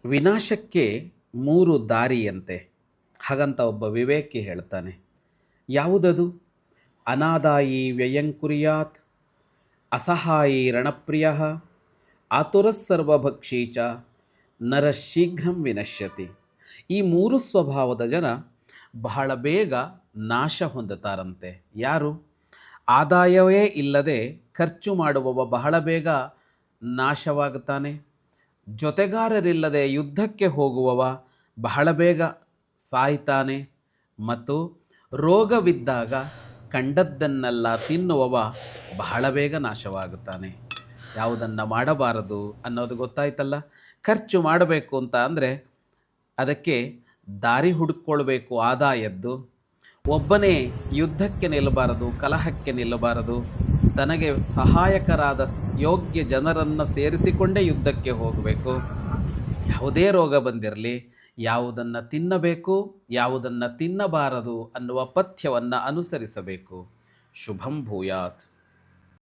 ವಿನಾಶಕ್ಕೆ ಮೂರು ದಾರಿಯಂತೆ ಹಾಗಂತ ಒಬ್ಬ ವಿವೇಕಿ ಹೇಳ್ತಾನೆ. ಯಾವುದದು? ಅನಾದಾಯಿ ವ್ಯಯಂಕುರ್ಯಾತ್, ಅಸಹಾಯಿ ರಣಪ್ರಿಯ, ಆತುರಸ್ಸರ್ವಭಕ್ಷೀ ಚ ನರ ಶೀಘ್ರಂ ವಿನಶ್ಯತಿ. ಈ ಮೂರು ಸ್ವಭಾವದ ಜನ ಬಹಳ ಬೇಗ ನಾಶ ಹೊಂದುತ್ತಾರಂತೆ. ಯಾರು? ಆದಾಯವೇ ಇಲ್ಲದೆ ಖರ್ಚು ಮಾಡುವವ ಬಹಳ ಬೇಗ ನಾಶವಾಗುತ್ತಾನೆ. ಜೊತೆಗಾರರಿಲ್ಲದೆ ಯುದ್ಧಕ್ಕೆ ಹೋಗುವವ ಬಹಳ ಬೇಗ ಸಾಯ್ತಾನೆ. ಮತ್ತು ರೋಗವಿದ್ದಾಗ ಕಂಡದ್ದನ್ನೆಲ್ಲ ತಿನ್ನುವವ ಬಹಳ ಬೇಗ ನಾಶವಾಗುತ್ತಾನೆ. ಯಾವುದನ್ನು ಮಾಡಬಾರದು ಅನ್ನೋದು ಗೊತ್ತಾಯ್ತಲ್ಲ. ಖರ್ಚು ಮಾಡಬೇಕು ಅಂತ ಅಂದರೆ ಅದಕ್ಕೆ ದಾರಿ ಹುಡುಕೊಳ್ಬೇಕು ಆದಾಯದ್ದು. ಒಬ್ಬನೇ ಯುದ್ಧಕ್ಕೆ ನಿಲ್ಲಬಾರದು, ಕಲಹಕ್ಕೆ ನಿಲ್ಲಬಾರದು. ತನಗೆ ಸಹಾಯಕರಾದ ಯೋಗ್ಯ ಜನರನ್ನು ಸೇರಿಸಿಕೊಂಡೇ ಯುದ್ಧಕ್ಕೆ ಹೋಗಬೇಕು. ಯಾವುದೇ ರೋಗ ಬಂದಿರಲಿ, ಯಾವುದನ್ನು ತಿನ್ನಬೇಕು, ಯಾವುದನ್ನು ತಿನ್ನಬಾರದು ಅನ್ನುವ ಪಥ್ಯವನ್ನು ಅನುಸರಿಸಬೇಕು. ಶುಭಂ ಭೂಯಾತ್.